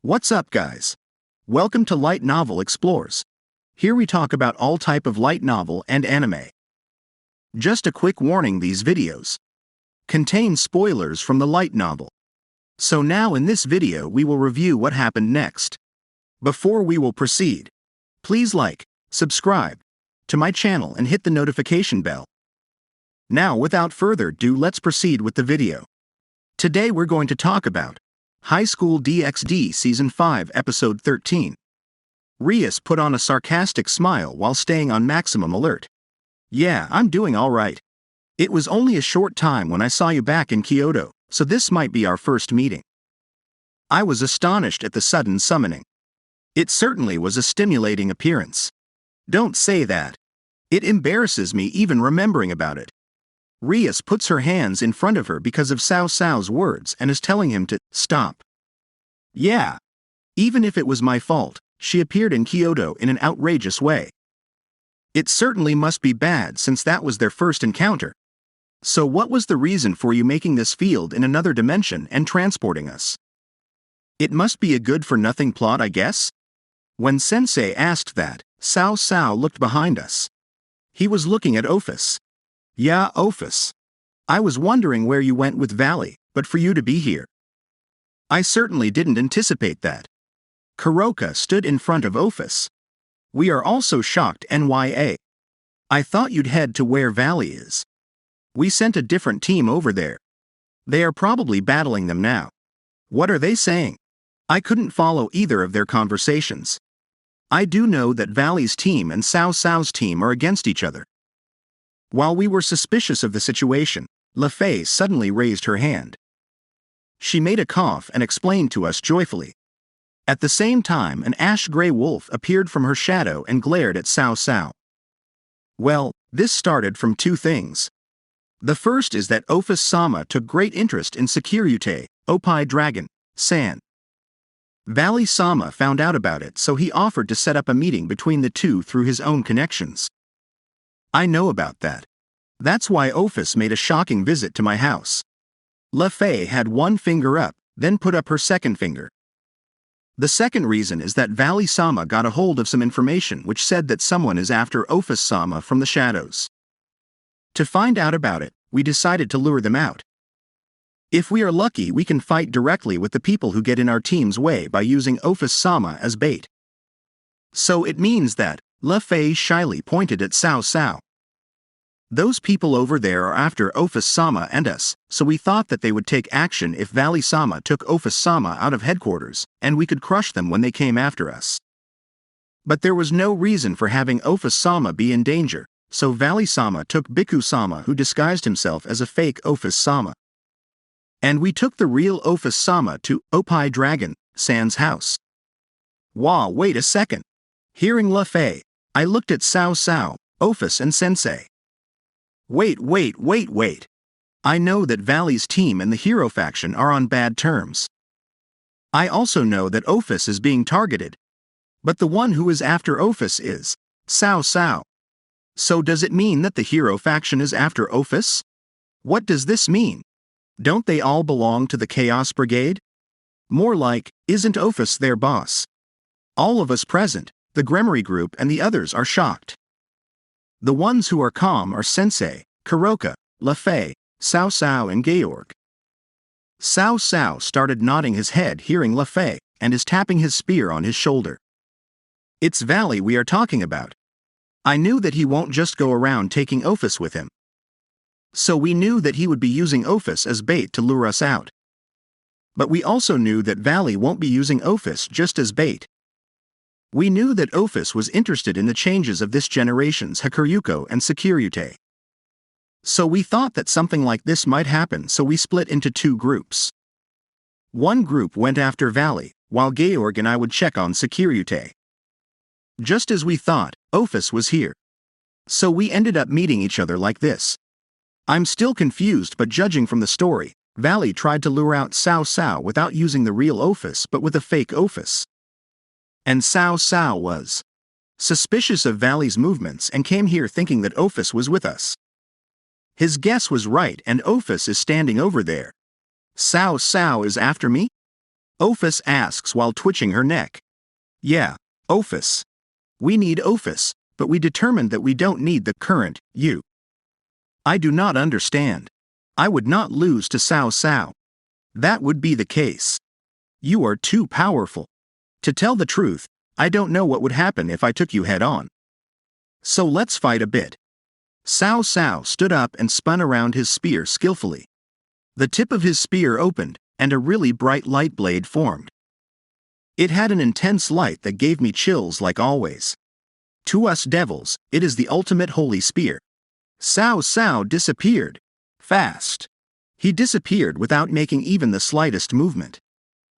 What's up, guys? Welcome to Light Novel Explores. Here we talk about all type of light novel and anime. Just a quick warning, these videos contain spoilers from the light novel. So now in this video we will review what happened next. Before we will proceed, please like, subscribe to my channel and hit the notification bell. Now without further ado, let's proceed with the video. Today we're going to talk about High School DxD Season 5 Episode 13. Rias put on a sarcastic smile while staying on maximum alert. Yeah, I'm doing alright. It was only a short time when I saw you back in Kyoto, so this might be our first meeting. I was astonished at the sudden summoning. It certainly was a stimulating appearance. Don't say that. It embarrasses me even remembering about it. Rias puts her hands in front of her because of Cao Cao's words and is telling him to stop. Yeah. Even if it was my fault, she appeared in Kyoto in an outrageous way. It certainly must be bad since that was their first encounter. So what was the reason for you making this field in another dimension and transporting us? It must be a good-for-nothing plot, I guess? When Sensei asked that, Cao Cao looked behind us. He was looking at Ophis. Yeah, Ophis. I was wondering where you went with Valley, but for you to be here. I certainly didn't anticipate that. Kuroka stood in front of Ophis. We are also shocked, NYA. I thought you'd head to where Valley is. We sent a different team over there. They are probably battling them now. What are they saying? I couldn't follow either of their conversations. I do know that Valley's team and Cao Cao's team are against each other. While we were suspicious of the situation, Le Fay suddenly raised her hand. She made a cough and explained to us joyfully. At the same time, an ash-gray wolf appeared from her shadow and glared at Cao Cao. Well, this started from two things. The first is that Ophis-sama took great interest in Securite, Opie Dragon, San. Valley-sama found out about it, so he offered to set up a meeting between the two through his own connections. I know about that. That's why Ophis made a shocking visit to my house. Le Fay had one finger up, then put up her second finger. The second reason is that Valley-sama got a hold of some information which said that someone is after Ophis-sama from the shadows. To find out about it, we decided to lure them out. If we are lucky, we can fight directly with the people who get in our team's way by using Ophis-sama as bait. So it means that Le Fay shyly pointed at Cao Cao. Those people over there are after Ophis-sama and us, so we thought that they would take action if Valley-sama took Ophis-sama out of headquarters, and we could crush them when they came after us. But there was no reason for having Ophis-sama be in danger, so Valley-sama took Biku-sama, who disguised himself as a fake Ophis-sama. And we took the real Ophis-sama to Opie Dragon, San's house. Wow, wait a second. Hearing Le Fay, I looked at Cao Cao, Ophis and Sensei. Wait. I know that Valley's team and the hero faction are on bad terms. I also know that Ophis is being targeted. But the one who is after Ophis is Cao Cao. So does it mean that the hero faction is after Ophis? What does this mean? Don't they all belong to the Chaos Brigade? More like, isn't Ophis their boss? All of us present, the Gremory group and the others, are shocked. The ones who are calm are Sensei, Kuroka, Le Fay, Cao Cao and Georg. Cao Cao started nodding his head hearing Le Fay, and is tapping his spear on his shoulder. It's Valley we are talking about. I knew that he won't just go around taking Ophis with him. So we knew that he would be using Ophis as bait to lure us out. But we also knew that Valley won't be using Ophis just as bait. We knew that Ophis was interested in the changes of this generation's Hakuryuko and Securite. So we thought that something like this might happen, so we split into two groups. One group went after Valley, while Georg and I would check on Securite. Just as we thought, Ophis was here. So we ended up meeting each other like this. I'm still confused, but judging from the story, Valley tried to lure out Cao Cao without using the real Ophis but with a fake Ophis. And Cao Cao was suspicious of Valley's movements and came here thinking that Ophis was with us. His guess was right, and Ophis is standing over there. Cao Cao is after me? Ophis asks while twitching her neck. Yeah, Ophis. We need Ophis, but we determined that we don't need the current you. I do not understand. I would not lose to Cao Cao. That would be the case. You are too powerful. To tell the truth, I don't know what would happen if I took you head on. So let's fight a bit. Cao Cao stood up and spun around his spear skillfully. The tip of his spear opened, and a really bright light blade formed. It had an intense light that gave me chills like always. To us devils, it is the ultimate holy spear. Cao Cao disappeared. Fast. He disappeared without making even the slightest movement.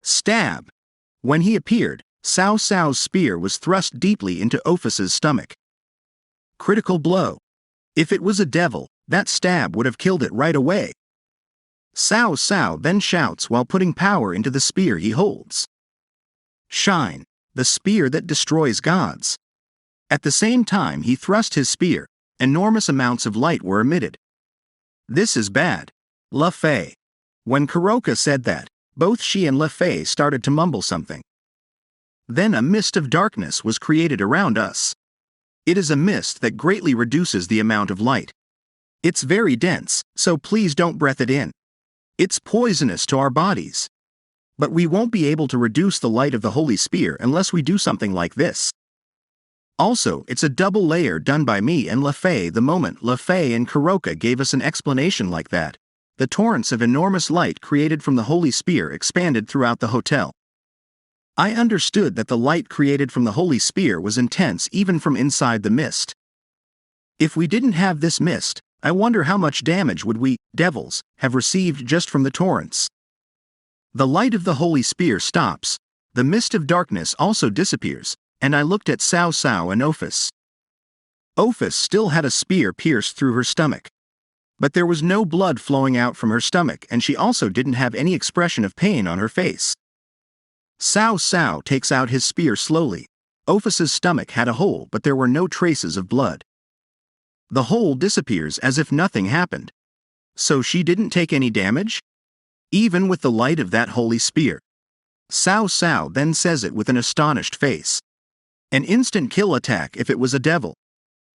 Stab. When he appeared, Cao Cao's spear was thrust deeply into Ophis's stomach. Critical blow. If it was a devil, that stab would have killed it right away. Cao Cao then shouts while putting power into the spear he holds. Shine, the spear that destroys gods. At the same time he thrust his spear, enormous amounts of light were emitted. This is bad. Le Fei. When Kuroka said that, both she and Le Fei started to mumble something. Then a mist of darkness was created around us. It is a mist that greatly reduces the amount of light. It's very dense, so please don't breath it in. It's poisonous to our bodies. But we won't be able to reduce the light of the holy spear unless we do something like this. Also, it's a double layer done by me and Le Fei. The moment Le Fei and Kuroka gave us an explanation like that, the torrents of enormous light created from the holy spear expanded throughout the hotel. I understood that the light created from the holy spear was intense even from inside the mist. If we didn't have this mist, I wonder how much damage would we, devils, have received just from the torrents. The light of the holy spear stops, the mist of darkness also disappears, and I looked at Cao Cao and Ophis. Ophis still had a spear pierced through her stomach. But there was no blood flowing out from her stomach, and she also didn't have any expression of pain on her face. Cao Cao takes out his spear slowly. Ophis's stomach had a hole, but there were no traces of blood. The hole disappears as if nothing happened. So she didn't take any damage? Even with the light of that holy spear. Cao Cao then says it with an astonished face. An instant kill attack if it was a devil.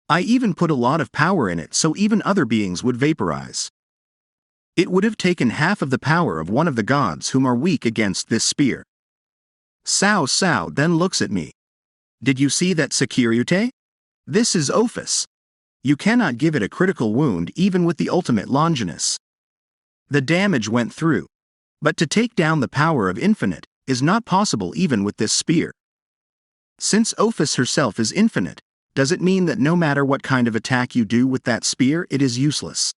I even put a lot of power in it so even other beings would vaporize. It would have taken half of the power of one of the gods whom are weak against this spear. Cao Cao then looks at me. Did you see that Securite? This is Ophis. You cannot give it a critical wound even with the ultimate Longinus. The damage went through. But to take down the power of infinite is not possible even with this spear. Since Ophis herself is infinite, does it mean that no matter what kind of attack you do with that spear, it is useless?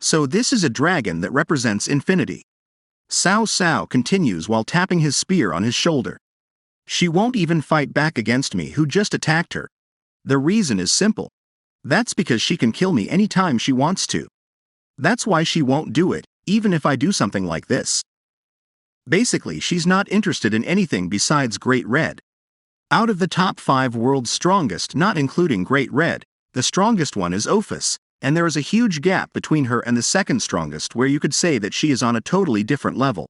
So this is a dragon that represents infinity. Cao Cao continues while tapping his spear on his shoulder. She won't even fight back against me who just attacked her. The reason is simple. That's because she can kill me anytime she wants to. That's why she won't do it, even if I do something like this. Basically, she's not interested in anything besides Great Red. Out of the top 5 world's strongest, not including Great Red, the strongest one is Ophis, and there is a huge gap between her and the second strongest where you could say that she is on a totally different level.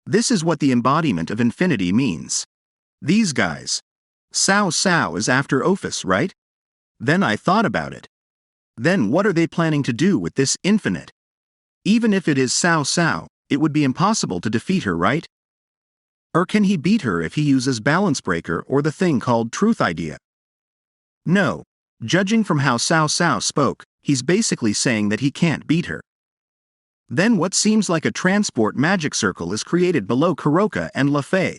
This is what the embodiment of infinity means. These guys. Cao Cao is after Ophis, right? Then I thought about it. Then what are they planning to do with this infinite? Even if it is Cao Cao, it would be impossible to defeat her, right? Or can he beat her if he uses Balance Breaker or the thing called Truth Idea? No. Judging from how Cao Cao spoke, he's basically saying that he can't beat her. Then what seems like a transport magic circle is created below Kuroka and Le Fei.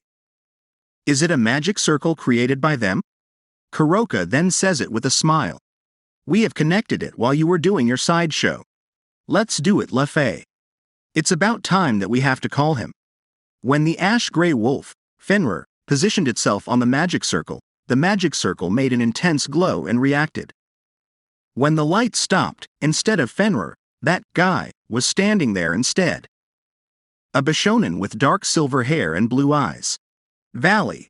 Is it a magic circle created by them? Kuroka then says it with a smile. We have connected it while you were doing your sideshow. Let's do it, Le Fei. It's about time that we have to call him. When the ash-gray wolf, Fenrir, positioned itself on the magic circle made an intense glow and reacted. When the light stopped, instead of Fenrir, that guy was standing there instead. A Bishonen with dark silver hair and blue eyes. Valley.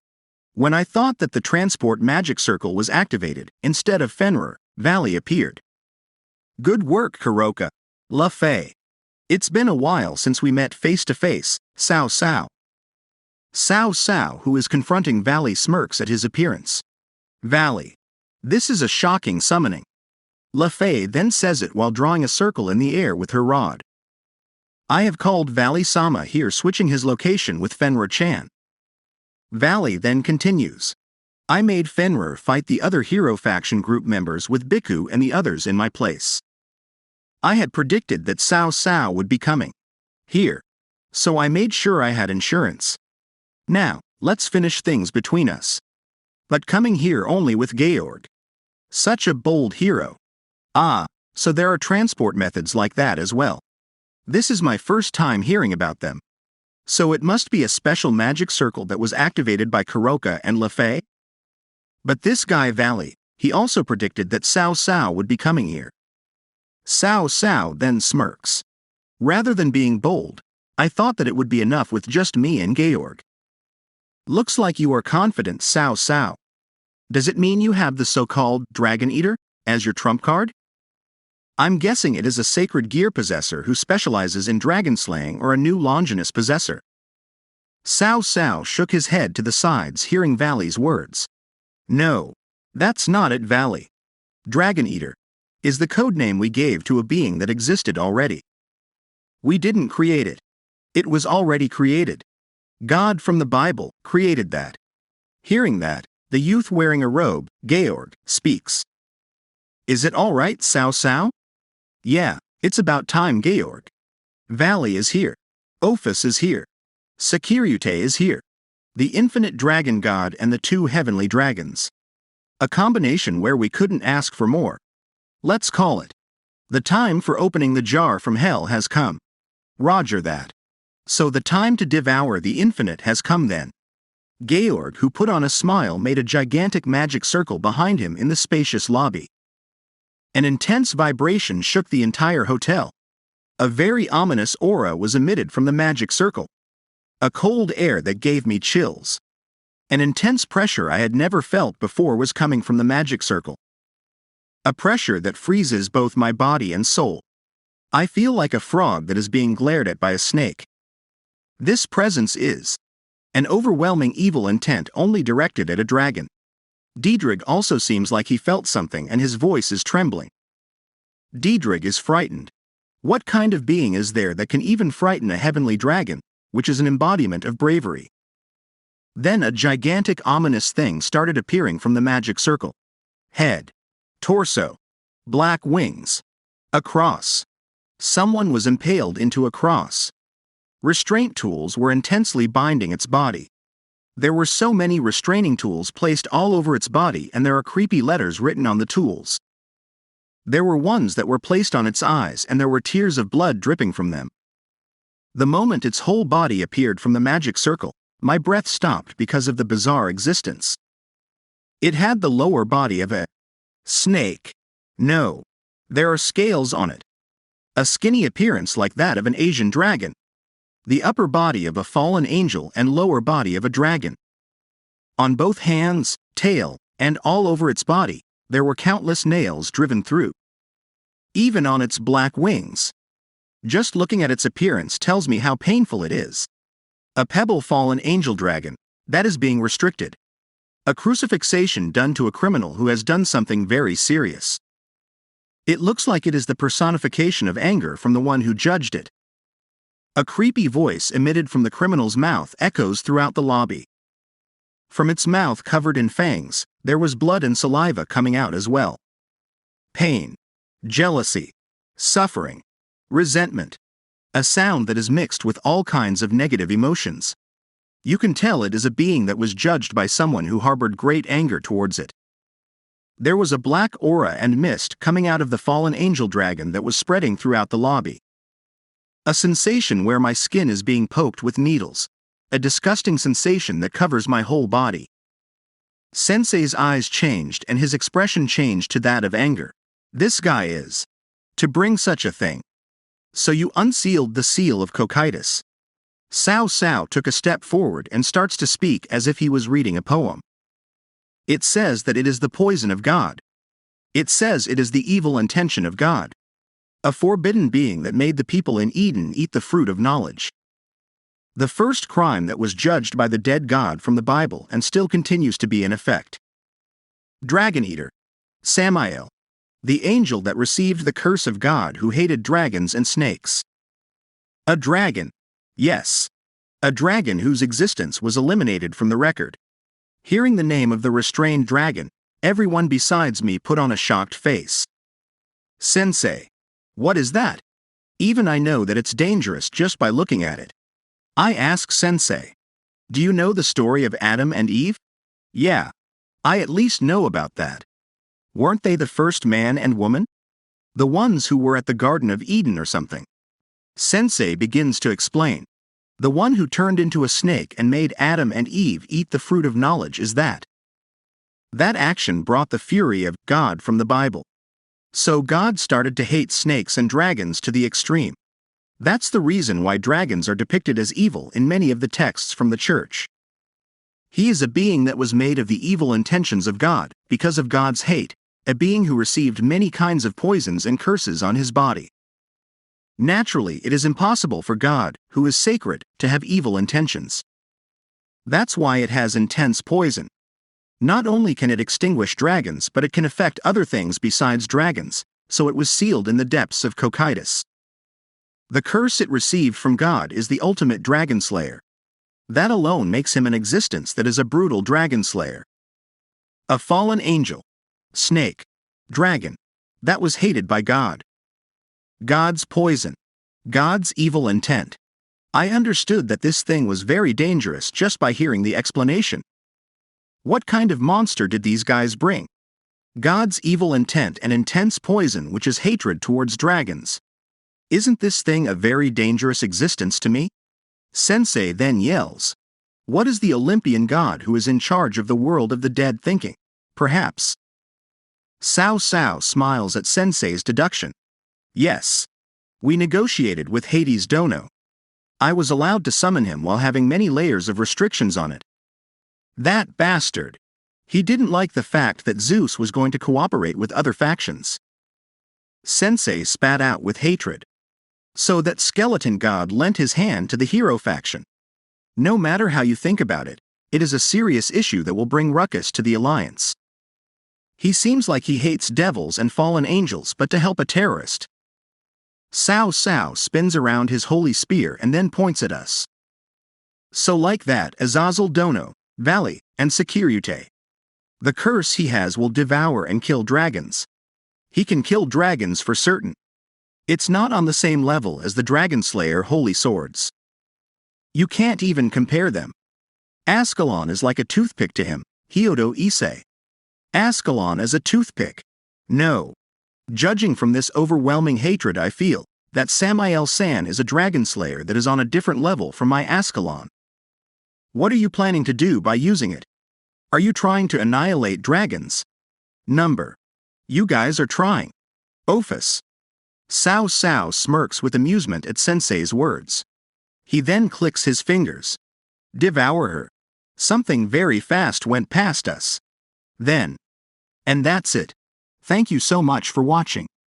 When I thought that the transport magic circle was activated, instead of Fenrir, Valley appeared. Good work, Kuroka. Le Fei. It's been a while since we met face to face, Cao Cao. Cao Cao, who is confronting Valley, smirks at his appearance. Valley. This is a shocking summoning. Le Fei then says it while drawing a circle in the air with her rod. I have called Valley-sama here, switching his location with Fenrir-chan. Valley then continues. I made Fenrir fight the other hero faction group members with Biku and the others in my place. I had predicted that Cao Cao would be coming here, so I made sure I had insurance. Now, let's finish things between us. But coming here only with Georg. Such a bold hero. Ah, so there are transport methods like that as well. This is my first time hearing about them. So it must be a special magic circle that was activated by Kuroka and Le Fei? But this guy Valley, he also predicted that Cao Cao would be coming here. Cao Cao then smirks. Rather than being bold, I thought that it would be enough with just me and Georg. Looks like you are confident, Cao Cao. Does it mean you have the so-called Dragon Eater as your trump card? I'm guessing it is a sacred gear possessor who specializes in dragon slaying, or a new Longinus possessor. Cao Cao shook his head to the sides, hearing Valley's words. No, that's not it, Valley. Dragon Eater is the codename we gave to a being that existed already. We didn't create it. It was already created. God from the Bible created that. Hearing that, the youth wearing a robe, Georg, speaks. Is it all right, Cao Cao? Yeah, it's about time, Georg. Valley is here. Ophis is here. Securite is here. The infinite dragon god and the two heavenly dragons. A combination where we couldn't ask for more. Let's call it. The time for opening the jar from hell has come. Roger that. So the time to devour the infinite has come then. Georg, who put on a smile, made a gigantic magic circle behind him in the spacious lobby. An intense vibration shook the entire hotel. A very ominous aura was emitted from the magic circle. A cold air that gave me chills. An intense pressure I had never felt before was coming from the magic circle. A pressure that freezes both my body and soul. I feel like a frog that is being glared at by a snake. This presence is an overwhelming evil intent only directed at a dragon. Diedrich also seems like he felt something and his voice is trembling. Diedrich is frightened. What kind of being is there that can even frighten a heavenly dragon, which is an embodiment of bravery? Then a gigantic ominous thing started appearing from the magic circle. Head. Torso. Black wings. A cross. Someone was impaled into a cross. Restraint tools were intensely binding its body. There were so many restraining tools placed all over its body, and there are creepy letters written on the tools. There were ones that were placed on its eyes, and there were tears of blood dripping from them. The moment its whole body appeared from the magic circle, my breath stopped because of the bizarre existence. It had the lower body of a snake. No, there are scales on it. A skinny appearance like that of an Asian dragon. The upper body of a fallen angel and lower body of a dragon. On both hands, tail, and all over its body, there were countless nails driven through. Even on its black wings. Just looking at its appearance tells me how painful it is. A pebble fallen angel dragon, that is being restricted. A crucifixation done to a criminal who has done something very serious. It looks like it is the personification of anger from the one who judged it. A creepy voice emitted from the criminal's mouth echoes throughout the lobby. From its mouth covered in fangs, there was blood and saliva coming out as well. Pain, jealousy, suffering, resentment. A sound that is mixed with all kinds of negative emotions. You can tell it is a being that was judged by someone who harbored great anger towards it. There was a black aura and mist coming out of the fallen angel dragon that was spreading throughout the lobby. A sensation where my skin is being poked with needles. A disgusting sensation that covers my whole body. Sensei's eyes changed and his expression changed to that of anger. This guy is. To bring such a thing. So you unsealed the seal of Cocytus. Cao Cao took a step forward and starts to speak as if he was reading a poem. It says that it is the poison of God. It says it is the evil intention of God. A forbidden being that made the people in Eden eat the fruit of knowledge. The first crime that was judged by the dead god from the Bible and still continues to be in effect. Dragon Eater. Samael. The angel that received the curse of God who hated dragons and snakes. A dragon. Yes. A dragon whose existence was eliminated from the record. Hearing the name of the restrained dragon, everyone besides me put on a shocked face. Sensei. What is that? Even I know that it's dangerous just by looking at it. I ask Sensei. Do you know the story of Adam and Eve? Yeah. I at least know about that. Weren't they the first man and woman? The ones who were at the Garden of Eden or something. Sensei begins to explain. The one who turned into a snake and made Adam and Eve eat the fruit of knowledge is that. That action brought the fury of God from the Bible. So God started to hate snakes and dragons to the extreme. That's the reason why dragons are depicted as evil in many of the texts from the church. He is a being that was made of the evil intentions of God, because of God's hate, a being who received many kinds of poisons and curses on his body. Naturally, it is impossible for God, who is sacred, to have evil intentions. That's why it has intense poison. Not only can it extinguish dragons, but it can affect other things besides dragons, so it was sealed in the depths of Cocytus. The curse it received from God is the ultimate dragon slayer. That alone makes him an existence that is a brutal dragon slayer. A fallen angel. Snake. Dragon. That was hated by God. God's poison. God's evil intent. I understood that this thing was very dangerous just by hearing the explanation. What kind of monster did these guys bring? God's evil intent and intense poison, which is hatred towards dragons. Isn't this thing a very dangerous existence to me? Sensei then yells. What is the Olympian god who is in charge of the world of the dead thinking? Perhaps. Cao Cao smiles at Sensei's deduction. Yes. We negotiated with Hades' dono. I was allowed to summon him while having many layers of restrictions on it. That bastard. He didn't like the fact that Zeus was going to cooperate with other factions. Sensei spat out with hatred. So that skeleton god lent his hand to the hero faction. No matter how you think about it, it is a serious issue that will bring ruckus to the alliance. He seems like he hates devils and fallen angels, but to help a terrorist. Cao Cao spins around his holy spear and then points at us. So like that, Azazel Dono, Valley, and Securite. The curse he has will devour and kill dragons. He can kill dragons for certain. It's not on the same level as the Dragon Slayer holy swords. You can't even compare them. Ascalon is like a toothpick to him, Hyodo Issei. Ascalon is a toothpick. No. Judging from this overwhelming hatred I feel, that Samael-san is a dragon slayer that is on a different level from my Ascalon. What are you planning to do by using it? Are you trying to annihilate dragons? Number. You guys are trying. Ophis. Cao Cao smirks with amusement at Sensei's words. He then clicks his fingers. Devour her. Something very fast went past us. Then. And that's it. Thank you so much for watching.